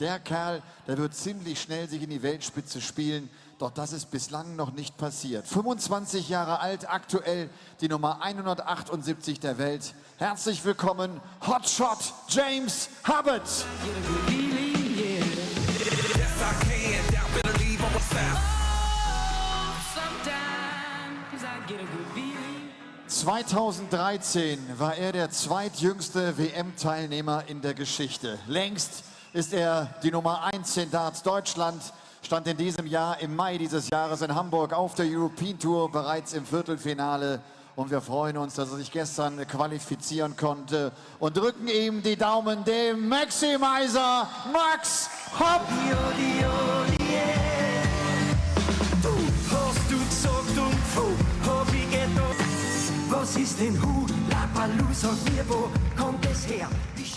Der Kerl, der wird ziemlich schnell sich in die Weltspitze spielen, doch das ist bislang noch nicht passiert. 25 Jahre alt, aktuell die Nummer 178 der Welt. Herzlich willkommen, Hotshot James Hubbard. 2013 war er der zweitjüngste WM-Teilnehmer in der Geschichte. Längst ist er die Nummer 1 in Darts Deutschland, stand in diesem Jahr im Mai dieses Jahres in Hamburg auf der European Tour bereits im Viertelfinale. Und wir freuen uns, dass er sich gestern qualifizieren konnte und drücken ihm die Daumen, dem Maximizer Max Hopp.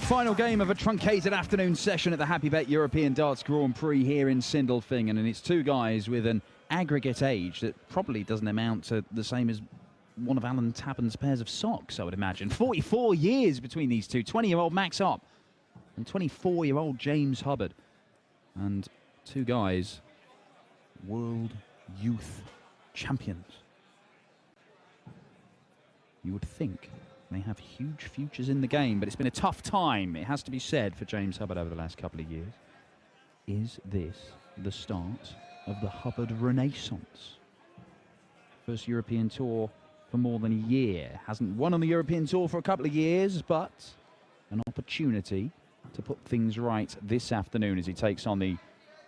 Final game of a truncated afternoon session at the Happy Bet European Darts Grand Prix here in Sindelfingen, and it's two guys with an aggregate age that probably doesn't amount to the same as one of Alan Tappan's pairs of socks, I would imagine. 44 years between these two, 20-year-old Max Hopp and 24-year-old James Hubbard. And two guys, world youth champions. You would think they have huge futures in the game, but it's been a tough time, it has to be said, for James Hubbard over the last couple of years. Is this the start of the Hubbard Renaissance? First European Tour for more than a year. Hasn't won on the European Tour for a couple of years, but an opportunity to put things right this afternoon as he takes on the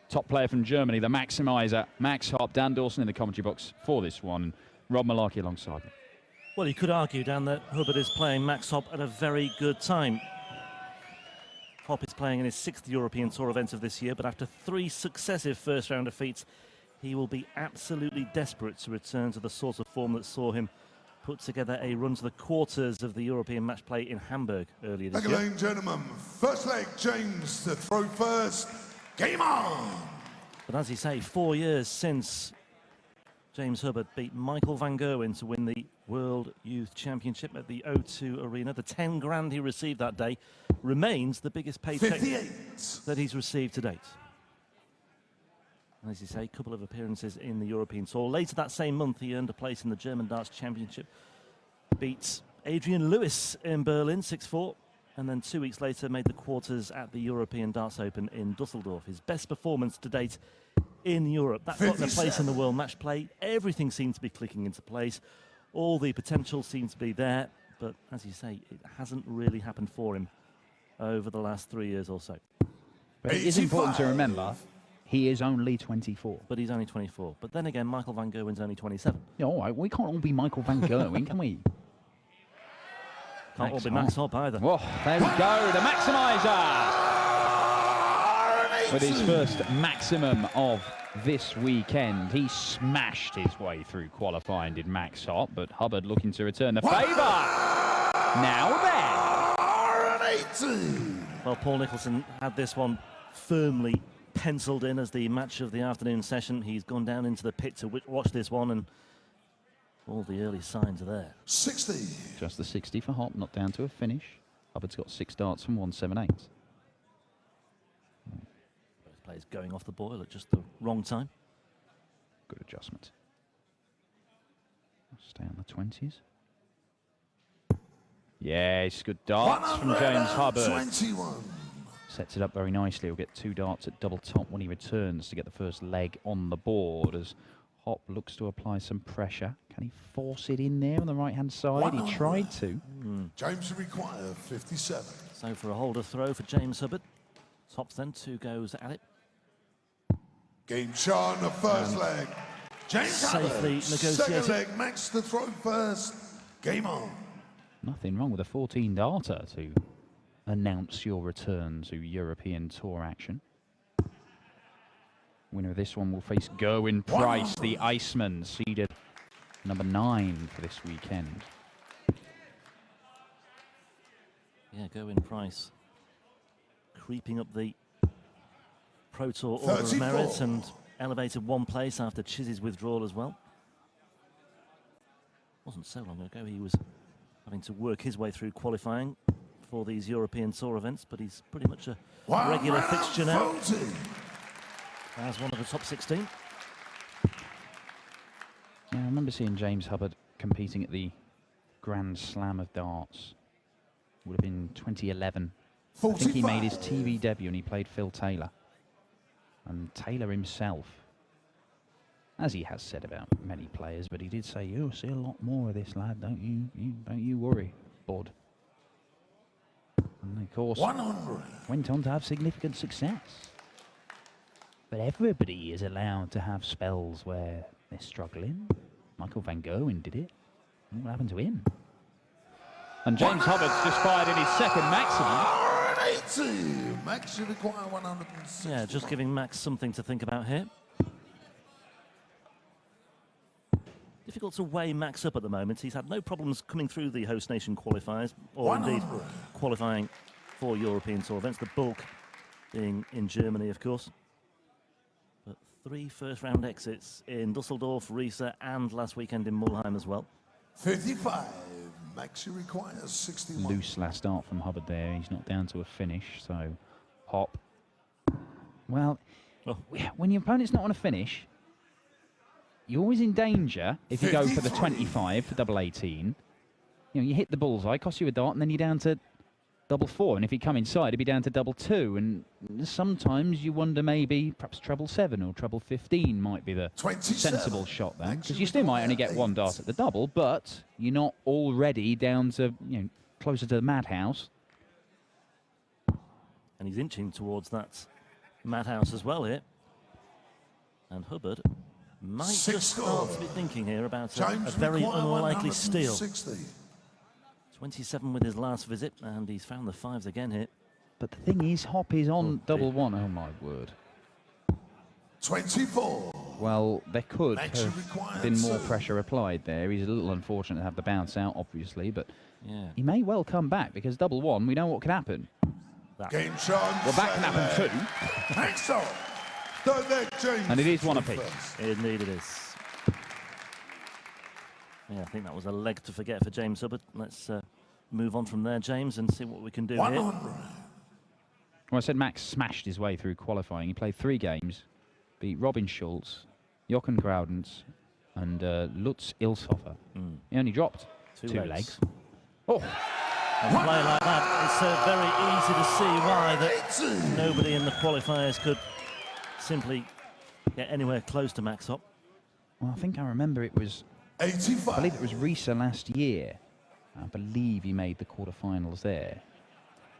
top player from Germany, the Maximizer, Max Hopp. Dan Dawson in the commentary box for this one. Rob Malarkey alongside me. Well, you could argue, Dan, that Hubbard is playing Max Hopp at a very good time. Hopp is playing in his 6th European Tour event of this year, but after 3 successive first-round defeats, he will be absolutely desperate to return to the sort of form that saw him put together a run to the quarters of the European match play in Hamburg earlier this year. Ladies and gentlemen, first leg, James to throw first. Game on! But as you say, 4 years since James Hubbard beat Michael van Gerwen to win the World Youth Championship at the O2 Arena. The 10 grand he received that day remains the biggest paycheck that he's received to date. And as you say, a couple of appearances in the European Tour. Later that same month, he earned a place in the German Darts Championship. Beat Adrian Lewis in Berlin, 6-4. And then 2 weeks later, made the quarters at the European Darts Open in Dusseldorf. His best performance to date in Europe. That got him a place in the World Match Play. Everything seems to be clicking into place. All the potential seems to be there. But as you say, it hasn't really happened for him over the last 3 years or so. But it is important to remember, he is only 24. But he's only 24. But then again, Michael van Gerwen's only 27. Yeah, all right, we can't all be Michael van Gerwen, can we? Can't all be Max Hopp either. Oh, there we go, the Maximizer! With his first maximum of this weekend. He smashed his way through qualifying, did Max Hopp, but Hubbard looking to return the favour. Now then! Well, Paul Nicholson had this one firmly penciled in as the match of the afternoon session. He's gone down into the pit to watch this one, and all the early signs are there. 60. Just the 60 for Hopp, not down to a finish. Hubbard's got 6 darts from 178. Both players going off the boil at just the wrong time. Good adjustment. Stay on the 20s. Yes, good darts from James Hubbard. 21. Sets it up very nicely. He'll get 2 darts at double top when he returns to get the first leg on the board as Hopp looks to apply some pressure. Can he force it in there on the right-hand side? He tried to. James should require 57. So for a holder throw for James Hubbard. Hopp's then 2 goes at it. Game shot on the first leg. James safely Hubbard. negotiated. Second leg, Max to throw first. Game on. Nothing wrong with a 14 darter to announce your return to European Tour action. Winner of this one will face Gerwyn Price, the Iceman, seeded number 9 for this weekend. Yeah, Gerwyn Price creeping up the Pro Tour Order of Merit and elevated 1 place after Chizzy's withdrawal as well. Wasn't so long ago he was having to work his way through qualifying for these European Tour events, but he's pretty much a regular fixture now as one of the top 16. Yeah, I remember seeing James Hubbard competing at the Grand Slam of Darts. Would have been 2011. I think he made his TV debut and he played Phil Taylor. And Taylor himself, as he has said about many players, but he did say, "You'll see a lot more of this, lad. Don't you worry, bud." And of course, 100. went on to have significant success. But everybody is allowed to have spells where they're struggling. Michael van Gerwen did it. What happened to him? And James Hubbard's just fired in his second maximum. 180. Max should require 160. Yeah, just giving Max something to think about here. Difficult to weigh Max up at the moment. He's had no problems coming through the host nation qualifiers, or indeed qualifying for European Tour events, the bulk being in Germany, of course. But 3 first-round exits in Dusseldorf, Riesa, and last weekend in Mulheim as well. 55. Max requires 61. Loose last start from Hubbard there. He's not down to a finish, so Hopp. Well, when your opponent's not on a finish, you're always in danger if you go for the 25 for double 18. You know, you hit the bullseye, costs you a dart, and then you're down to double 4. And if you come inside, it'd be down to double 2. And sometimes you wonder maybe perhaps treble 7 or treble 15 might be the sensible shot then, because you still might only get 1 dart at the double, but you're not already down to, you know, closer to the madhouse. And he's inching towards that madhouse as well here. And Hubbard might just start to be thinking here about a very unlikely steal. 27 with his last visit, and he's found the 5s again here. But the thing is, Hopp is on double 1. Oh my word. 24. Well, there could have been more pressure applied there. He's a little unfortunate to have the bounce out, obviously, but he may well come back, because double 1, we know what could happen. Game shot. Well, that can happen too. Next up, third leg, James. And it is one apiece. Indeed it is. Yeah, I think that was a leg to forget for James Hubbard. Let's move on from there, James, and see what we can do 100. here. Well, I said Max smashed his way through qualifying. He played 3 games, beat Robin Schulz, Jochen Graudens, and Lutz Ilshofer. He only dropped 2 legs. Oh! And a player like that, it's very easy to see why that nobody in the qualifiers could simply get anywhere close to Max Hopp. Well, I think I remember it was, 85. I believe it was Riesa last year. I believe he made the quarterfinals there.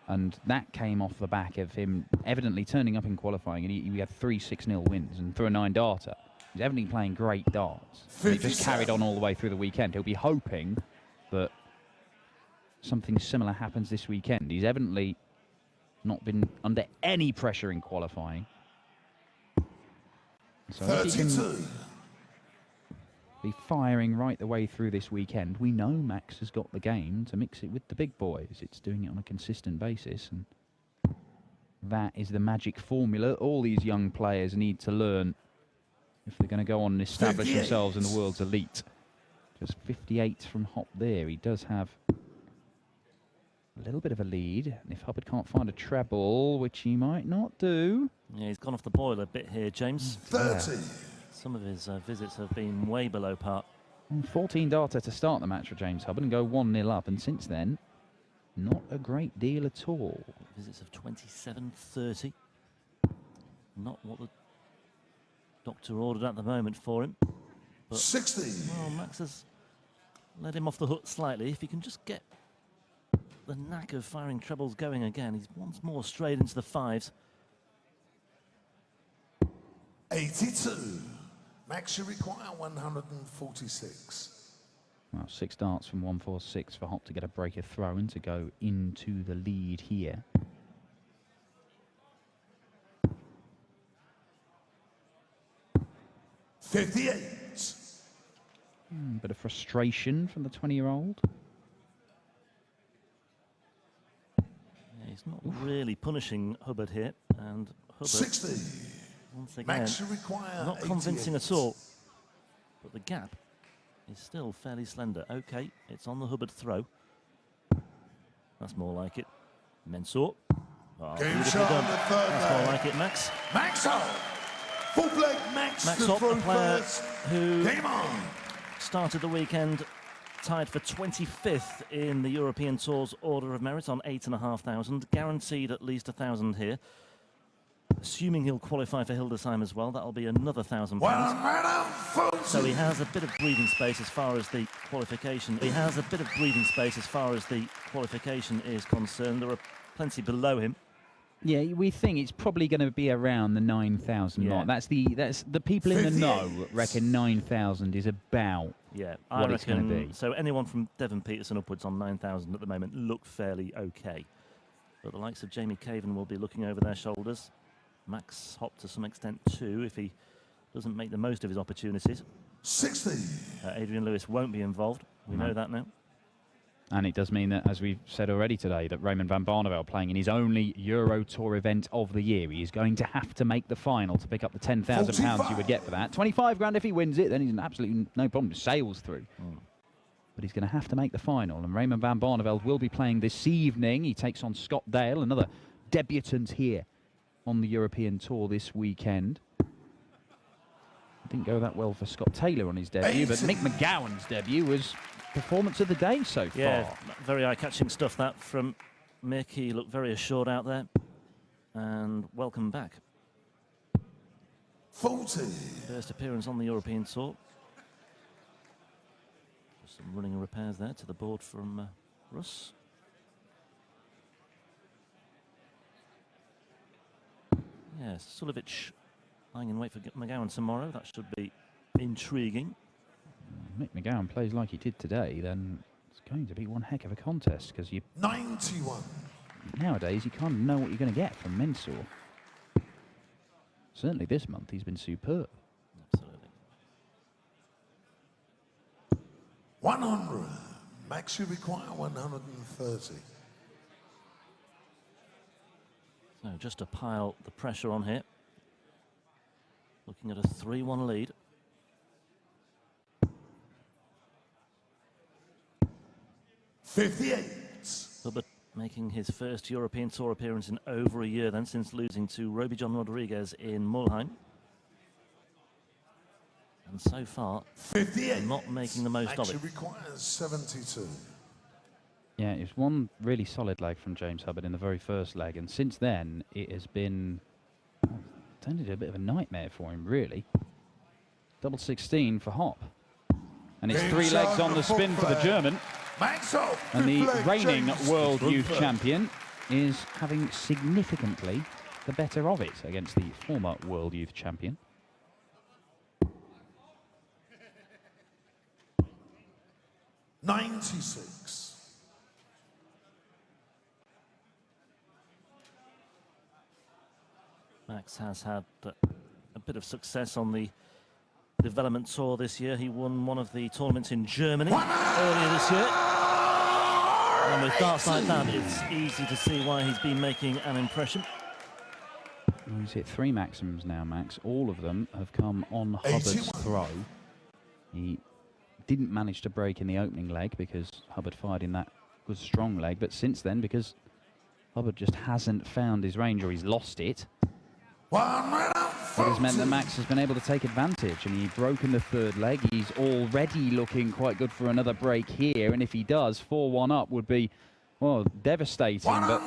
And that came off the back of him evidently turning up in qualifying, and he had 3 6-0 wins and threw a 9-darter. He's evidently playing great darts. And he just carried on all the way through the weekend. He'll be hoping that something similar happens this weekend. He's evidently not been under any pressure in qualifying. So if he can be firing right the way through this weekend, we know Max has got the game to mix it with the big boys. It's doing it on a consistent basis, and that is the magic formula all these young players need to learn if they're going to go on and establish themselves in the world's elite. Just 58 from Hopp there. He does have a little bit of a lead, and if Hubbard can't find a treble, which he might not do. Yeah, he's gone off the boil a bit here, James. 30. Some of his visits have been way below par. 14-darter to start the match for James Hubbard and go 1-0 up, and since then, not a great deal at all. Visits of 27-30. Not what the doctor ordered at the moment for him. But, 60. well, Max has let him off the hook slightly. If he can just get the knack of firing trebles going again, he's once more straight into the 5s. 82. Max should require 146. Well, 6 darts from 146 for Hopp to get a breaker throw and to go into the lead here. $58. Bit of frustration from the 20-year-old. Yeah, he's not really punishing Hubbard here, and Hubbard 60. once again Max should require not convincing at all. But the gap is still fairly slender. Okay, it's on the Hubbard throw. That's more like it. Mensur. Oh, Game beautifully shot done. on the third That's more leg. like it, Max. Max Hopp. Fourth leg, Max Max to Hopp, throw a player first. who Game on. started the weekend tied for 25th in the European Tour's Order of Merit on 8,500, guaranteed at least 1,000 here. Assuming he'll qualify for Hildesheim as well, that'll be another £1,000. So he has a bit of breathing space as far as the qualification. He has a bit of breathing space as far as the qualification is concerned. There are plenty below him. Yeah, we think it's probably going to be around the 9,000 mark. That's the people in the know reckon 9,000 is about what it's going to be. So anyone from Devon Peterson upwards on 9,000 at the moment look fairly okay. But the likes of Jamie Caven will be looking over their shoulders. Max Hopp to some extent too, if he doesn't make the most of his opportunities. 60. Adrian Lewis won't be involved. We know that now. And it does mean that, as we've said already today, that Raymond van Barneveld, playing in his only Euro Tour event of the year, he is going to have to make the final to pick up the £10,000 you would get for that. 25 grand if he wins it, then he's absolutely no problem, sails through. But he's going to have to make the final, and Raymond van Barneveld will be playing this evening. He takes on Scott Dale, another debutant here on the European Tour this weekend. Didn't go that well for Scott Taylor on his debut, but Mick McGowan's debut was performance of the day so far. Yeah, very eye-catching stuff that from Mick. He looked very assured out there. And welcome back. 40. First appearance on the European Tour. Just some running repairs there to the board from Russ. Yes, Sulevic lying in wait for McGowan tomorrow. That should be intriguing. Mick McGowan plays like he did today, then it's going to be one heck of a contest, because you 91. nowadays you kind of know what you're going to get from Mensur. Certainly this month he's been superb. Absolutely. 100. Max, you require 130. So just to pile the pressure on here. Looking at a 3-1 lead. Hubbard making his first European Tour appearance in over a year then, since losing to Roby John Rodriguez in Mulheim. And so far, not making the most of it. Requires 72. Yeah, it was one really solid leg from James Hubbard in the very first leg, and since then it has been turned into a bit of a nightmare for him, really. Double 16 for Hopp. And it's 3 legs on the spin for the German. And the reigning World Youth Champion is having significantly the better of it against the former World Youth Champion. $96. Max has had a bit of success on the development tour this year. He won one of the tournaments in Germany earlier this year. And with darts like that, it's easy to see why he's been making an impression. Well, he's hit 3 maximums now, Max. All of them have come on Hubbard's throw. He didn't manage to break in the opening leg because Hubbard fired in that good strong leg, but since then, because Hubbard just hasn't found his range, or he's lost it, it has meant that Max has been able to take advantage, and he broke in the third leg. He's already looking quite good for another break here, and if he does, 4-1 up would be, well, devastating. But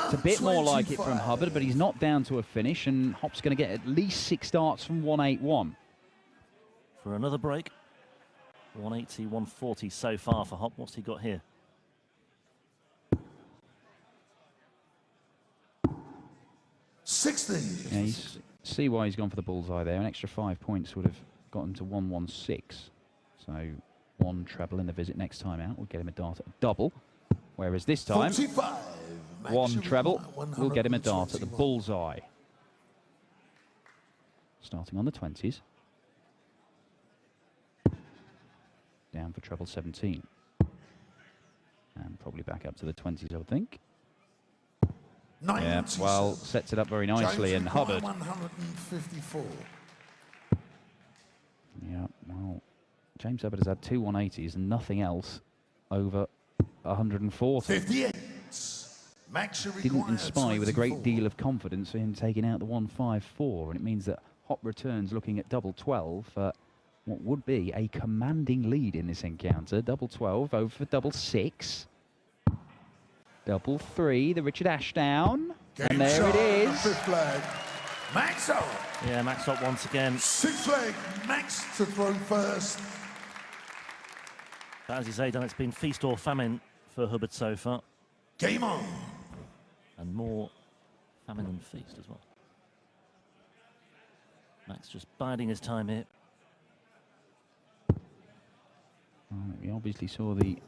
it's a bit more like it from Hubbard, but he's not down to a finish, and Hopp's going to get at least 6 darts from 181. For another break, 180, 140 so far for Hopp. What's he got here? Yeah, you see why he's gone for the bullseye there. An extra 5 points would have got him to 116. So 1 treble in the visit next time out will get him a dart at a double. Whereas this time, 1 treble will get him a dart at the bullseye. Starting on the 20s. Down for treble 17. And probably back up to the 20s, I would think. Yeah, well, sets it up very nicely, and Hubbard. 154. Yeah, well, James Hubbard has had 2 180s and nothing else over 140. 58. Max, you're didn't required inspire with a great 24. deal of confidence for him taking out the 154, and it means that Hopp returns looking at double 12 for what would be a commanding lead in this encounter. Double 12 over for double 6. Double 3, the Richard Ashdown. Game And there it shot, is. the fifth leg. Max Hopp. Yeah, Max Hopp once again. Sixth leg, Max to throw first. But as you say, Dan, it's been feast or famine for Hubbard so far. Game on. And more famine than feast as well. Max just biding his time here. We obviously saw the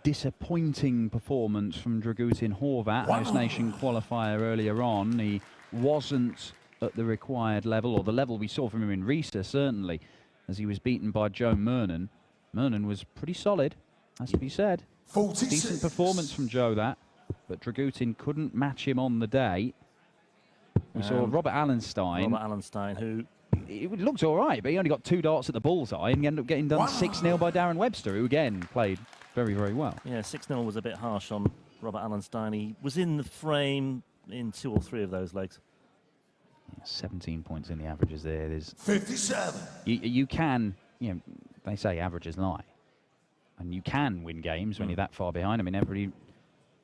disappointing performance from Dragutin Horvat, host nation qualifier earlier on. He wasn't at the required level, or the level we saw from him in Risa, certainly, as he was beaten by Joe Mernon. Mernon was pretty solid, has to be said. 46. Decent performance from Joe, that. But Dragutin couldn't match him on the day. We saw Robert Allenstein. Robert Allenstein, who... It looked all right, but he only got 2 darts at the bullseye and he ended up getting done 6-0 by Darren Webster, who again played very, very well. Yeah, 6-0 was a bit harsh on Robert Allenstein. He was in the frame in 2 or 3 of those legs. Yeah, 17 points in the averages there. There's 57. you can, you know, they say averages lie. And you can win games when you're that far behind. I mean, everybody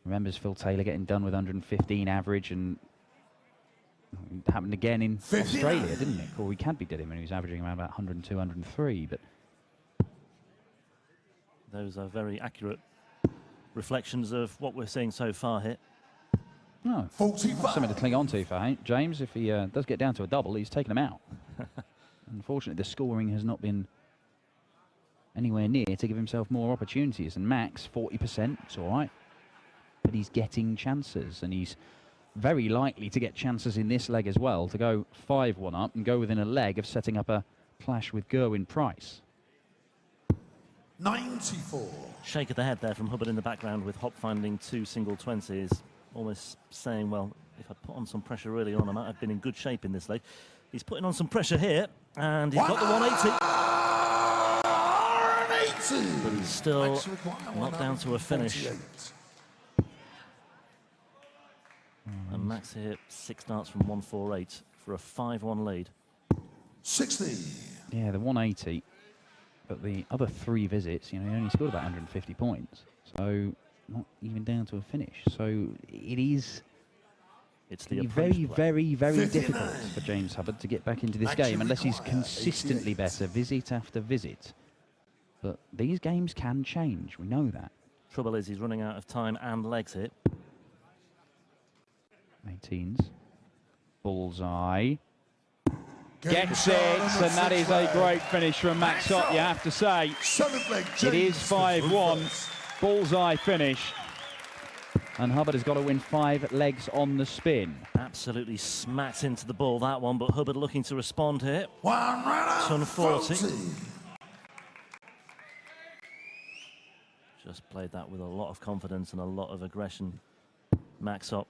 remembers Phil Taylor getting done with 115 average, and it happened again in Australia, didn't it? Corey Cadby did him, and he was averaging around about 102, 103. But those are very accurate reflections of what we're seeing so far here. no, 45. something to cling on to for James. If he does get down to a double, he's taken him out. Unfortunately, the scoring has not been anywhere near to give himself more opportunities. And Max, 40%, it's all right. But he's getting chances, and he's very likely to get chances in this leg as well, to go 5-1 up and go within a leg of setting up a clash with Gerwyn Price. 94. Shake of the head there from Hubbard in the background, with Hopp finding 2 single 20s, almost saying, well, if I'd put on some pressure early on, I might have been in good shape in this leg. He's putting on some pressure here, and he's got the 180. But he's still not down to a finish. And Max here, 6 darts from 148 for a 5-1 lead. 60. Yeah, the 180. But the other 3 visits, you know, he only scored about 150 points. So not even down to a finish. So it is very, very, very difficult for James Hubbard to get back into this game unless he's consistently better visit after visit. But these games can change. We know that. Trouble is, he's running out of time and legs here. 18s. Bullseye. Gets it, and that is a great finish from Max Hopp, you have to say. It is 5-1. Bullseye finish. And Hubbard has got to win 5 legs on the spin. Absolutely smacked into the ball, that one, but Hubbard looking to respond here. Ton 40. Just played that with a lot of confidence and a lot of aggression. Max Hopp.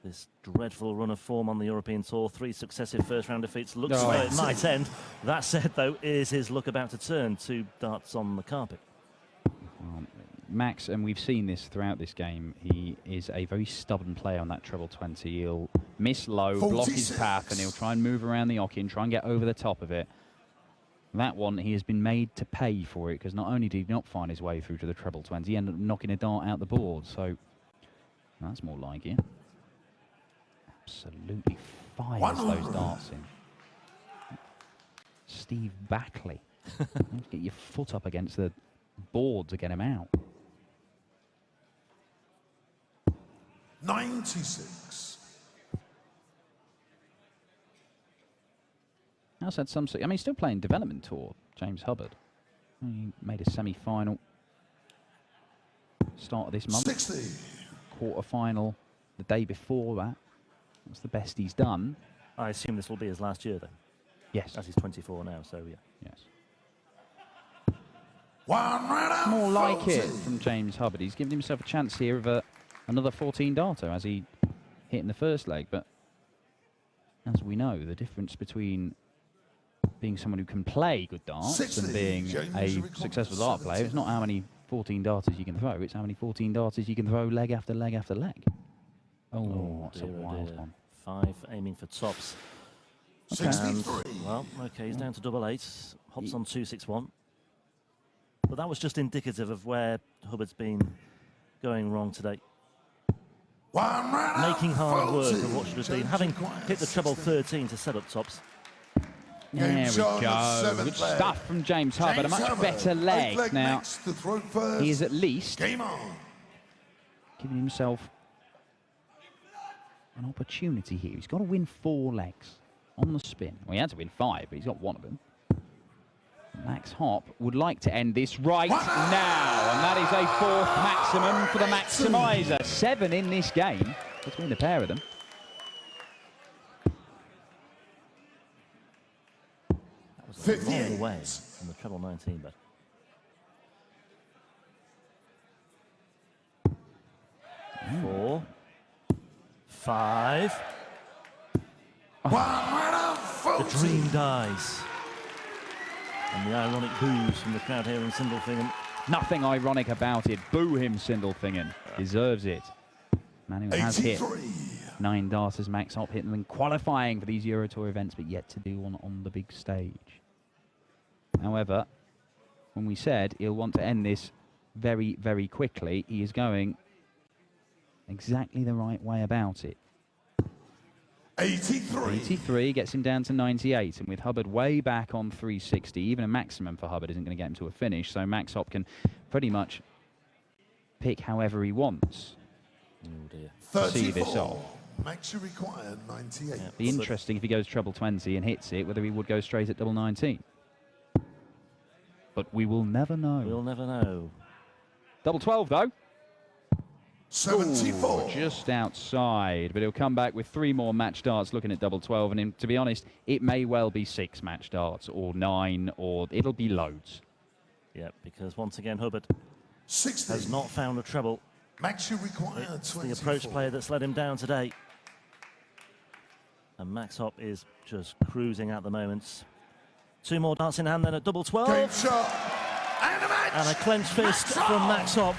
This dreadful run of form on the European Tour, 3 successive first-round defeats. Looks like it might end. That said, though, is his luck about to turn? 2 darts on the carpet. Max, and we've seen this throughout this game, he is a very stubborn player on that treble 20. He'll miss low, block his path, and he'll try and move around the oche and try and get over the top of it. That one, he has been made to pay for it, because not only did he not find his way through to the treble 20, he ended up knocking a dart out the board. So that's more like it. Absolutely fires those darts in. Steve Backley. You have to get your foot up against the board to get him out. 96. Has had some. I mean, he's still playing development tour, James Hubbard. He made a semi-final start of this month. 60. Quarter-final the day before that. That's the best he's done. I assume this will be his last year, then. Yes. As he's 24 now, so yeah. Yes. More like it from James Hubbard. He's given himself a chance here of another 14 darter as he hit in the first leg. But as we know, the difference between being someone who can play good darts and being a successful dart player is not how many 14 darters you can throw. It's how many 14 darters you can throw leg after leg after leg. Oh, that's a wild one. 5 aiming for tops. Okay. 63. Well, okay, he's down to double 8. Hops on 261. But that was just indicative of where Hubbard's been going wrong today. Making hard work of what should have been. Having hit the treble 13 to set up tops. There we go. Good stuff from James Hubbard. A much better leg. Now, he is at least giving himself an opportunity here. He's got to win 4 legs on the spin. Well, he had to win 5, but he's got 1 of them. Max Hopp would like to end this right now, and that is a 4th maximum for the maximizer. 7 in this game between the pair of them. That was a long way from the treble 19, but 4, 5. The dream dies. And the ironic boos from the crowd here in Sindelfingen. Nothing ironic about it. Boo him, Sindelfingen. Deserves it. Man who has hit 9 darters, Max Hopp, hit them in qualifying for these Euro Tour events, but yet to do one on the big stage. However, when we said he'll want to end this very, very quickly, he is going exactly the right way about it. 83 gets him down to 98, and with Hubbard way back on 360, even a maximum for Hubbard isn't going to get him to a finish, so Max Hopp can pretty much pick however he wants to see this off. Makes you require 98. It'd be interesting if he goes treble 20 and hits it, whether he would go straight at double 19. But we will never know. We'll never know. Double 12 though. 74. Ooh, just outside, but he'll come back with 3 more match darts looking at double 12, and to be honest, it may well be 6 match darts, or 9, or it'll be loads. Yeah, because once again, Hubbard 60. has not found a treble. Makes you require It's 24. the approach player that's let him down today. And Max Hopp is just cruising at the moment. 2 more darts in hand then at double 12. Game shot. And a match. And a clenched fist from Max Hopp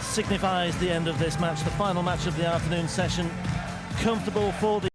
signifies the end of this match, the final match of the afternoon session. Comfortable for the